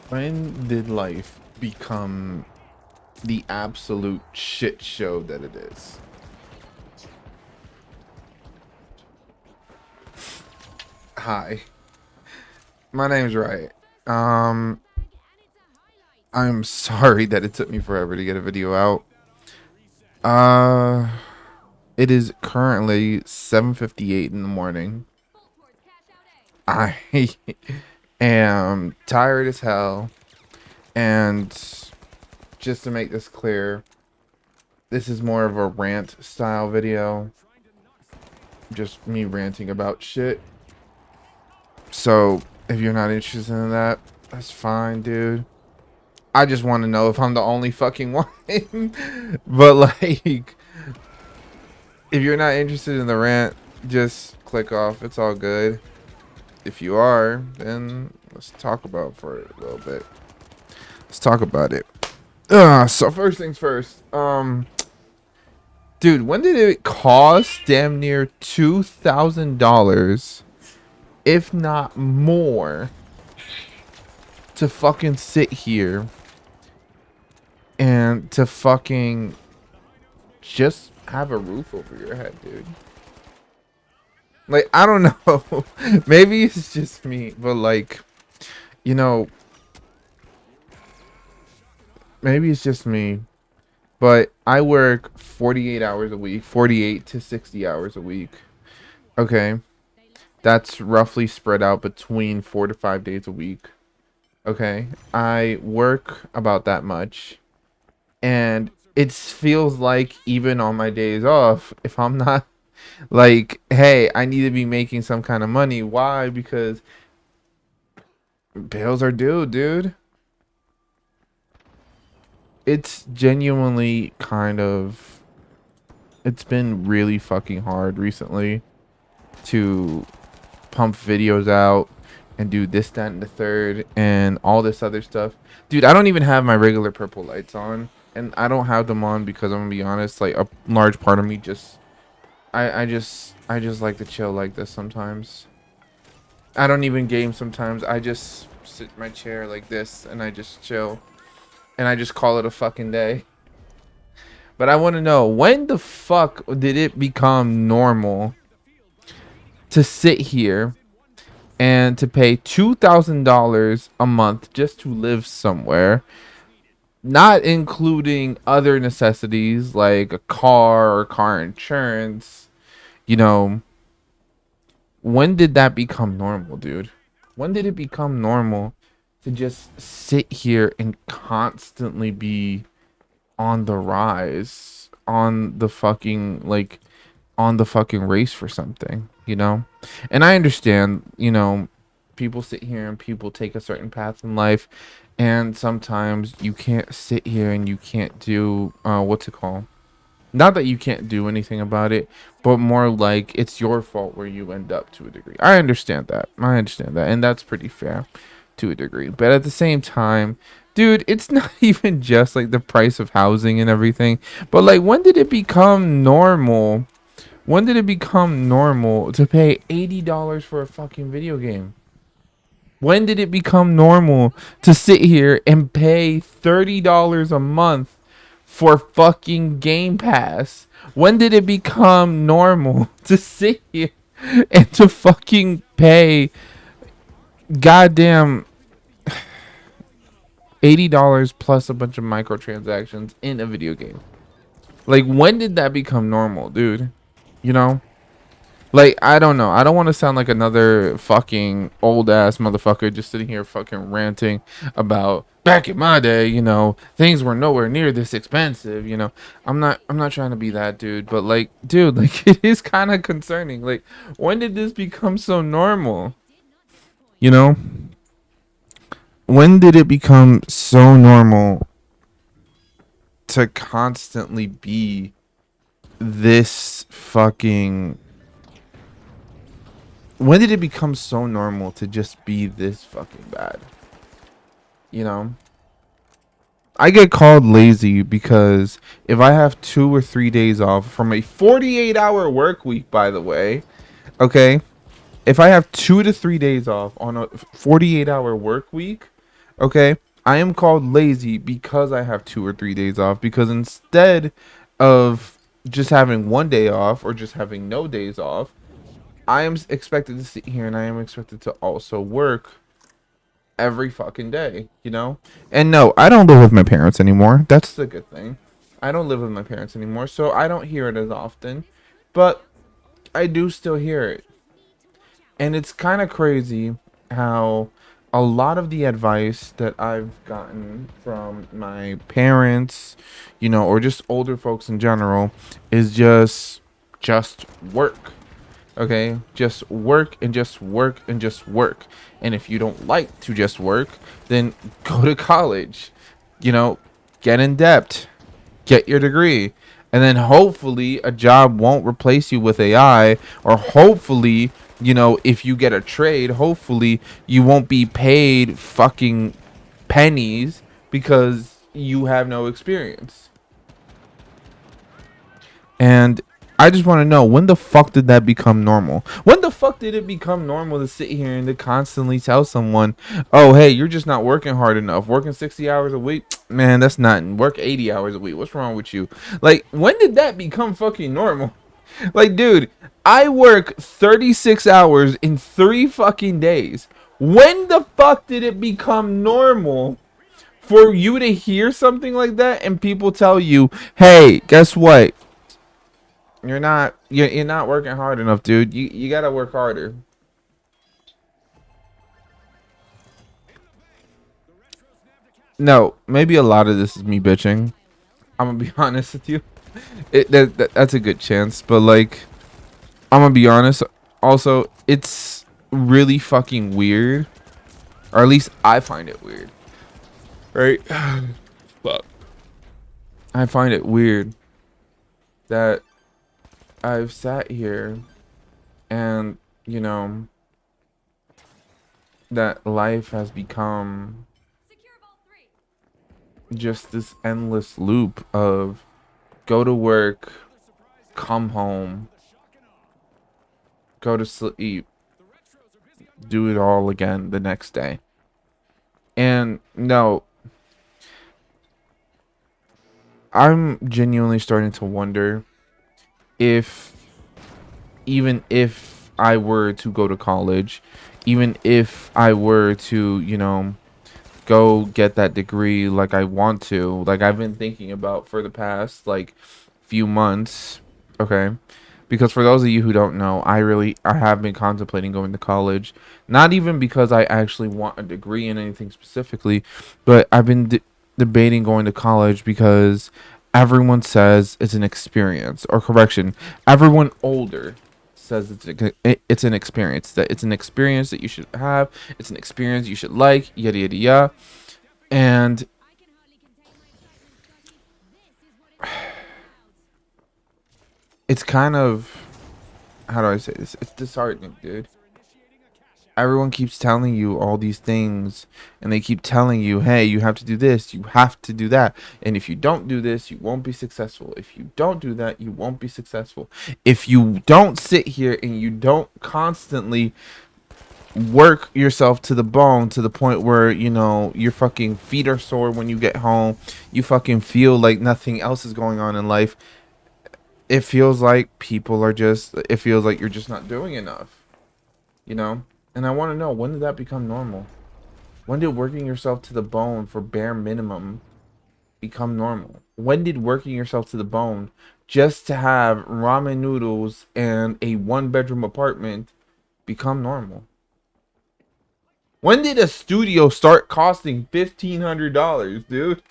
When did life become the absolute shit show that it is? Hi, my name's Riot. Um, I'm sorry that it took me forever to get a video out. Uh, it is currently 7:58 in the morning. I am tired as hell, and just to make this clear, this is more of a rant style video. Just me ranting about shit. So if you're not interested in that, that's fine, dude. I just want to know if I'm the only fucking one. But like, if you're not interested in the rant, just click off. It's all good. If you are, then let's talk about it for a little bit. Let's talk about it. So first things first. Dude, when did it cost damn near $2,000, if not more, to fucking sit here and to fucking just have a roof over your head, dude? Like, I don't know. Maybe it's just me, but like, you know, maybe it's just me, but I work 48 hours a week, 48 to 60 hours a week. Okay. That's roughly spread out between 4 to 5 days a week. Okay. I work about that much. And it feels like even on my days off, if I'm not like, hey, I need to be making some kind of money. Why? Because bills are due, dude. It's genuinely kind of, it's been really fucking hard recently to pump videos out and do this, that, and the third, and all this other stuff. Dude, I don't even have my regular purple lights on, and I don't have them on because I'm gonna be honest, like a large part of me just, I just like to chill like this sometimes. I don't even game sometimes. I just sit in my chair like this and I just chill, and I just call it a fucking day. But I want to know, when the fuck did it become normal to sit here and to pay $2,000 a month just to live somewhere, not including other necessities like a car or car insurance? You know, when did that become normal, dude? When did it become normal to just sit here and constantly be on the rise, on the fucking, like, on the fucking race for something, you know? And I understand, you know, people sit here and people take a certain path in life, and sometimes you can't sit here and you can't do what's it called? Not that you can't do anything about it, but more like it's your fault where you end up, to a degree. I understand that. I understand that, and that's pretty fair to a degree. But at the same time, dude, it's not even just like the price of housing and everything, but like, when did it become normal? When did it become normal to pay $80 for a fucking video game? When did it become normal to sit here and pay $30 a month for fucking Game Pass? When did it become normal to sit here and to fucking pay goddamn $80 plus a bunch of microtransactions in a video game? Like, when did that become normal, dude? You know? Like, I don't know. I don't want to sound like another fucking old ass motherfucker just sitting here fucking ranting about back in my day, you know, things were nowhere near this expensive, you know. I'm not trying to be that dude, but like, dude, like it is kind of concerning. Like, when did this become so normal? You know? When did it become so normal to constantly be this fucking, when did it become so normal to just be this fucking bad? You know, I get called lazy because if I have 2 or 3 days off from a 48-hour work week, by the way, okay, if I have 2 to 3 days off on a 48-hour work week, Okay, I am called lazy because I have 2 or 3 days off. Because instead of just having one day off or just having no days off, I am expected to sit here and I am expected to also work every fucking day, you know? And no, I don't live with my parents anymore. That's the good thing. I don't live with my parents anymore, so I don't hear it as often. But I do still hear it. And it's kind of crazy how a lot of the advice that I've gotten from my parents, you know, or just older folks in general is just work. Okay? Just work and just work and just work. And if you don't like to just work, then go to college. You know, get in debt, get your degree, and then hopefully a job won't replace you with AI, or hopefully, you know, if you get a trade, hopefully you won't be paid fucking pennies because you have no experience. And I just want to know, when the fuck did that become normal? When the fuck did it become normal to sit here and to constantly tell someone, oh, hey, you're just not working hard enough. Working 60 hours a week? Man, that's not. Work 80 hours a week. What's wrong with you? Like, when did that become fucking normal? Like, dude, I work 36 hours in 3 fucking days. When the fuck did it become normal for you to hear something like that and people tell you, hey, guess what? You're not working hard enough, dude. You gotta work harder. No, maybe a lot of this is me bitching. I'm gonna be honest with you. That's a good chance, but like, I'm gonna be honest. Also, it's really fucking weird, or at least I find it weird. Right? Fuck. I find it weird that I've sat here and, you know, that life has become just this endless loop of go to work, come home, go to sleep, do it all again the next day. And no, I'm genuinely starting to wonder if, even if I were to go to college, even if I were to, you know, go get that degree like I want to, like I've been thinking about for the past like few months, okay? Because for those of you who don't know, I have been contemplating going to college, not even because I actually want a degree in anything specifically, but I've been debating going to college because everyone says it's an experience, or correction, everyone older says it's an experience, that it's an experience that you should have, it's an experience you should like, yada yada yada. And it's kind of, how do I say this? It's disheartening, dude. Everyone keeps telling you all these things, and they keep telling you, hey, you have to do this, you have to do that, and if you don't do this, you won't be successful. If you don't do that, you won't be successful. If you don't sit here and you don't constantly work yourself to the bone, to the point where, you know, your fucking feet are sore when you get home, you fucking feel like nothing else is going on in life, it feels like it feels like you're just not doing enough, you know? And I want to know, when did that become normal? When did working yourself to the bone for bare minimum become normal? When did working yourself to the bone just to have ramen noodles and a 1 bedroom apartment become normal? When did a studio start costing $1,500, dude?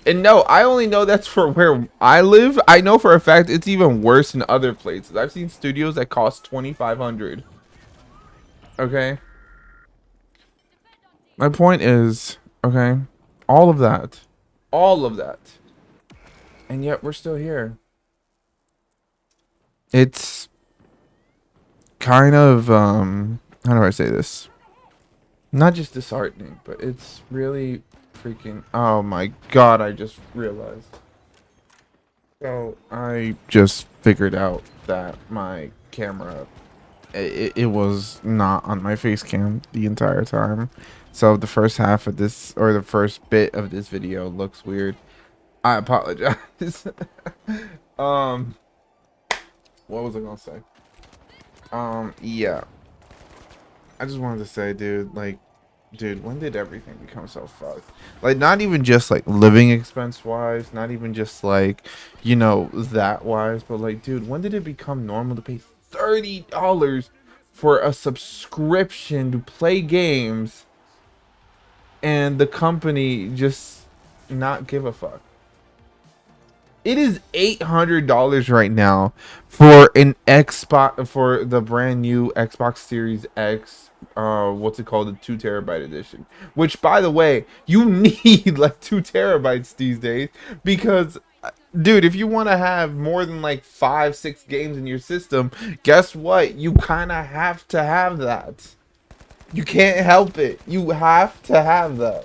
And no, I only know that's for where I live. I know for a fact it's even worse in other places. I've seen studios that cost 2,500. Okay? My point is, okay, all of that. All of that. And yet we're still here. It's kind of how do I say this? Not just disheartening, but it's really freaking, oh my god, I just realized. So I just figured out that my camera, it was not on my face cam the entire time. So the first half of this, or the first bit of this video looks weird. I apologize. um, what was I gonna say? Yeah. I just wanted to say, dude, like, dude, when did everything become so fucked? Like, not even just like living expense wise, not even just like, you know, that wise, but like, dude, when did it become normal to pay $30 for a subscription to play games and the company just not give a fuck? It is $800 right now for an Xbox, for the brand new Xbox Series X. What's it called? The 2 terabyte edition. Which, by the way, you need like 2 terabytes these days because, dude, if you want to have more than like 5, 6 games in your system, guess what? You kind of have to have that. You can't help it. You have to have that.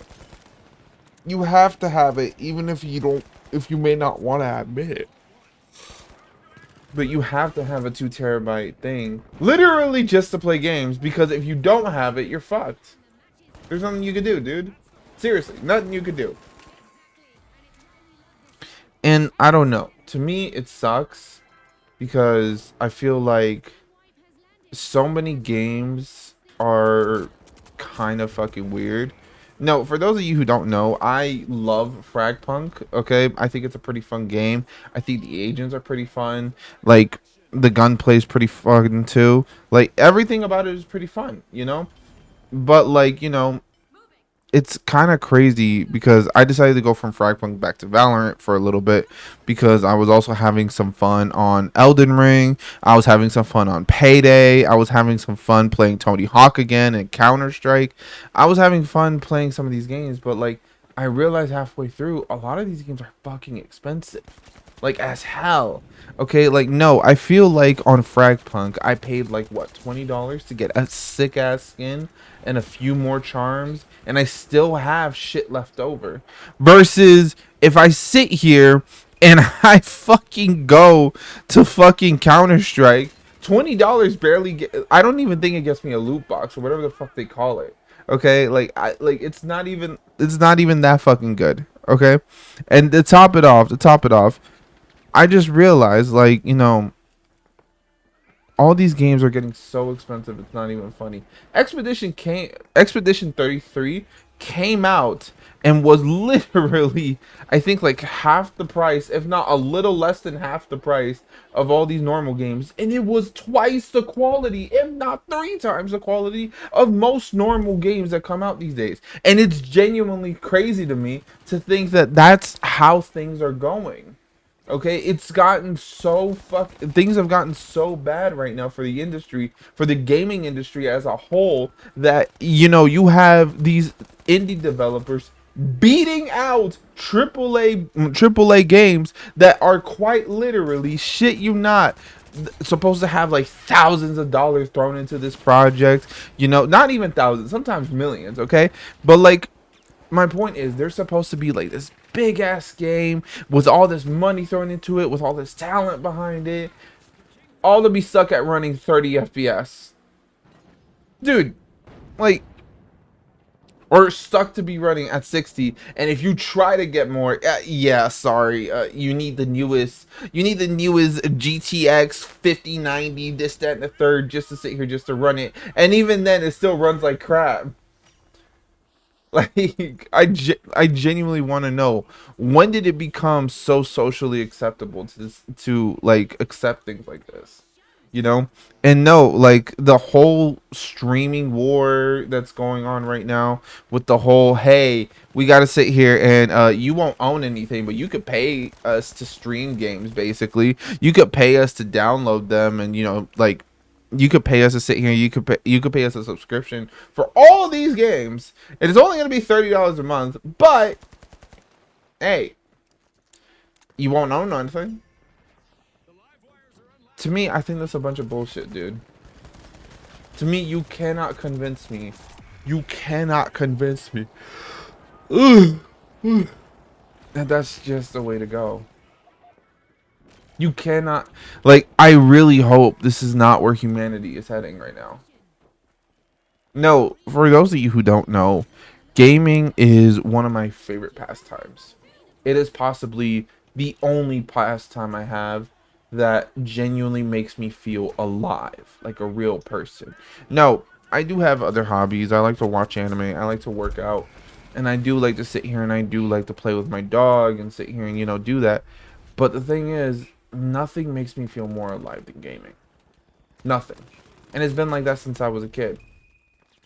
You have to have it, even if you don't, if you may not want to admit it. But you have to have a 2 terabyte thing, literally just to play games, because if you don't have it, you're fucked. There's nothing you can do, dude. Seriously, nothing you can do. And I don't know. To me, it sucks because I feel like so many games are kind of fucking weird. No, for those of you who don't know, I love Fragpunk. Okay, I think it's a pretty fun game. I think the agents are pretty fun. Like the gunplay is pretty fun too. Like everything about it is pretty fun, you know. But like, you know, it's kind of crazy because I decided to go from Fragpunk back to Valorant for a little bit because I was also having some fun on Elden Ring. I was having some fun on Payday. I was having some fun playing Tony Hawk again and Counter Strike. I was having fun playing some of these games, but like I realized halfway through, a lot of these games are fucking expensive. Like as hell. Okay, like no, I feel like on Fragpunk I paid like what, $20 to get a sick ass skin and a few more charms, and I still have shit left over. Versus if I sit here and I fucking go to fucking Counter Strike, $20 barely get, I don't even think it gets me a loot box or whatever the fuck they call it. Okay, like it's not even that fucking good. Okay, and to top it off, I just realized, like, you know, all these games are getting so expensive it's not even funny. Expedition 33 came out and was literally, I think, like half the price, if not a little less than half the price of all these normal games, and it was twice the quality, if not 3 times the quality of most normal games that come out these days. And it's genuinely crazy to me to think that that's how things are going. Okay, it's gotten so things have gotten so bad right now for the industry, for the gaming industry as a whole, that you know, you have these indie developers beating out triple A games that are quite literally, shit you not, supposed to have like thousands of dollars thrown into this project, you know, not even thousands, sometimes millions, okay? But like, my point is, there's supposed to be like this big ass game with all this money thrown into it, with all this talent behind it, all to be stuck at running 30 FPS, dude. Like, or stuck to be running at 60. And if you try to get more, yeah, sorry, you need the newest GTX 5090, this, that, and the third, just to sit here, just to run it. And even then, it still runs like crap. Like, I genuinely want to know, when did it become so socially acceptable to this, to like accept things like this, you know? And no, like the whole streaming war that's going on right now with the whole, hey, we got to sit here and you won't own anything, but you could pay us to stream games. Basically, you could pay us to download them, and you know, like, you could pay us to sit here. You could pay us a subscription for all these games. And it's only gonna be $30 a month. But hey, you won't own nothing. To me, I think that's a bunch of bullshit, dude. To me, you cannot convince me. You cannot convince me. Ugh. That that's just the way to go. You cannot, like, I really hope this is not where humanity is heading right now. No, for those of you who don't know, gaming is one of my favorite pastimes. It is possibly the only pastime I have that genuinely makes me feel alive, like a real person. No, I do have other hobbies. I like to watch anime, I like to work out, and I do like to sit here and I do like to play with my dog and sit here and, do that. But the thing is, nothing makes me feel more alive than gaming. Nothing. And it's been like that since I was a kid.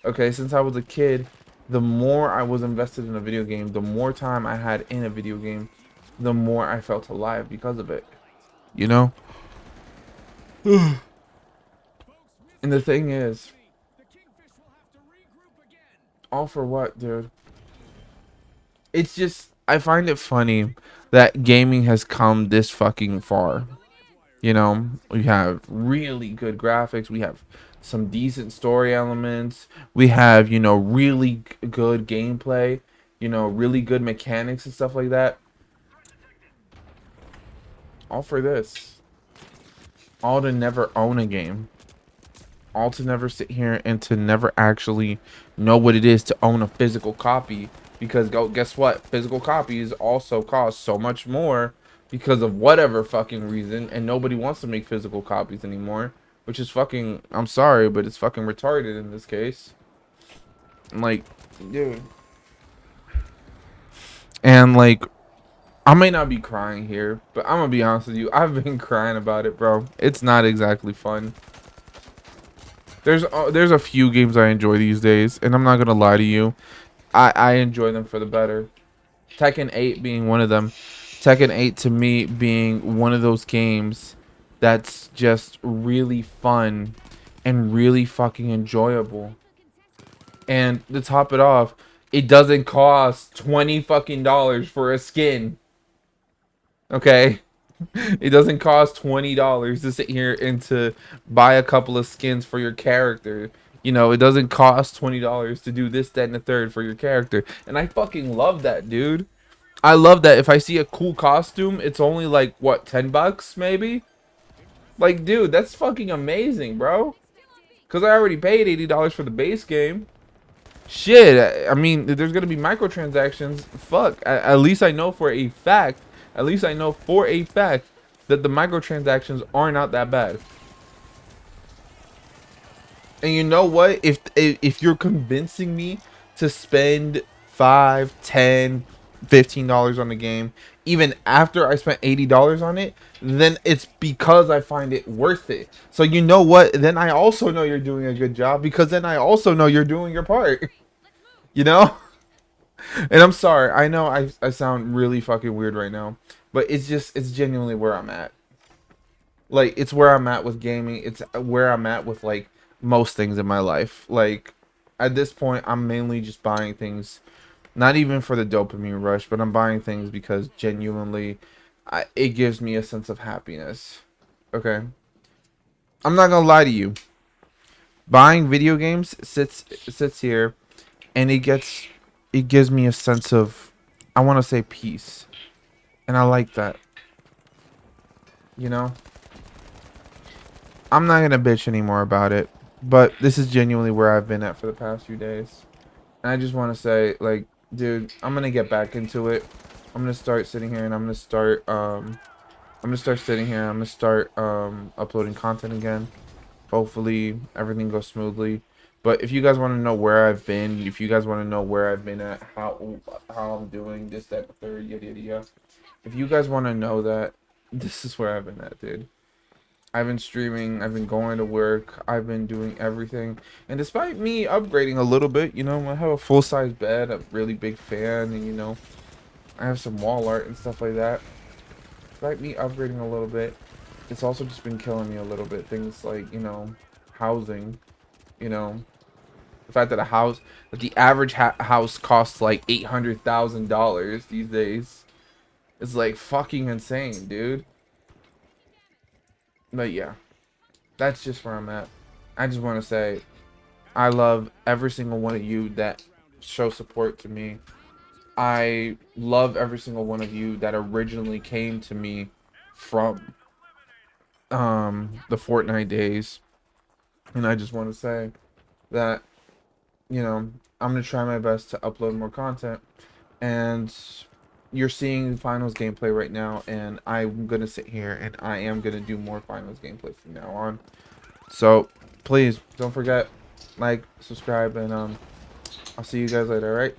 Okay, since I was a kid, the more I was invested in a video game, the more time I had in a video game, the more I felt alive because of it. You know? And the thing is, all for what, dude? It's just, I find it funny that gaming has come this fucking far. We have really good graphics. We have some decent story elements. We have, really good gameplay. Really good mechanics and stuff like that. All for this. All to never own a game. All to never sit here and to never actually know what it is to own a physical copy. Because guess what? Physical copies also cost so much more because of whatever fucking reason. And nobody wants to make physical copies anymore. Which is fucking, I'm sorry, but it's fucking retarded in this case. Like, dude. And like, I may not be crying here, but I'm gonna be honest with you. I've been crying about it, bro. It's not exactly fun. There's a few games I enjoy these days, and I'm not gonna lie to you. I enjoy them for the better. Tekken 8 being one of them. Tekken 8 to me being one of those games that's just really fun and really fucking enjoyable. And to top it off, it doesn't cost 20 fucking dollars for a skin. Okay? It doesn't cost $20 to sit here and to buy a couple of skins for your character. It doesn't cost $20 to do this, that, and the third for your character. And I fucking love that, dude. I love that. If I see a cool costume, it's only like, what, 10 bucks maybe? Like, dude, that's fucking amazing, bro. Because I already paid $80 for the base game. Shit, I mean, there's gonna be microtransactions. Fuck, at least I know for a fact. At least I know for a fact that the microtransactions are not that bad. And you know what? If you're convincing me to spend 5, 10, $15 on the game, even after I spent $80 on it, then it's because I find it worth it. So you know what? Then I also know you're doing a good job because then I also know you're doing your part. You know? And I'm sorry. I know I sound really fucking weird right now, but it's genuinely where I'm at. Like, it's where I'm at with gaming. It's where I'm at with like most things in my life. Like, at this point, I'm mainly just buying things, not even for the dopamine rush, but I'm buying things because genuinely, it gives me a sense of happiness. Okay, I'm not gonna lie to you. Buying video games sits here, and it gives me a sense of, I want to say, peace, and I like that. You know. I'm not gonna bitch anymore about it, but this is genuinely where I've been at for the past few days. And I just want to say, like, dude, I'm gonna get back into it. I'm gonna start sitting here and I'm gonna start sitting here. I'm gonna start uploading content again. Hopefully everything goes smoothly. But if you guys want to know where I've been, if you guys want to know where I've been at, how I'm doing, this, that, the third, yada yada yada. If you guys want to know that, this is where I've been at, dude. I've been streaming, I've been going to work, I've been doing everything. And despite me upgrading a little bit, I have a full-size bed, a really big fan, and I have some wall art and stuff like that. Despite me upgrading a little bit, it's also just been killing me a little bit. Things like, housing, you know, the fact that that the average house costs like $800,000 these days. It's like fucking insane, dude. But yeah, that's just where I'm at. I just want to say, I love every single one of you that show support to me. I love every single one of you that originally came to me from the Fortnite days. And I just want to say that you know, I'm gonna try my best to upload more content. And you're seeing finals gameplay right now, and I'm gonna sit here and I am gonna do more finals gameplay from now on. So please don't forget, like, subscribe, and I'll see you guys later, alright?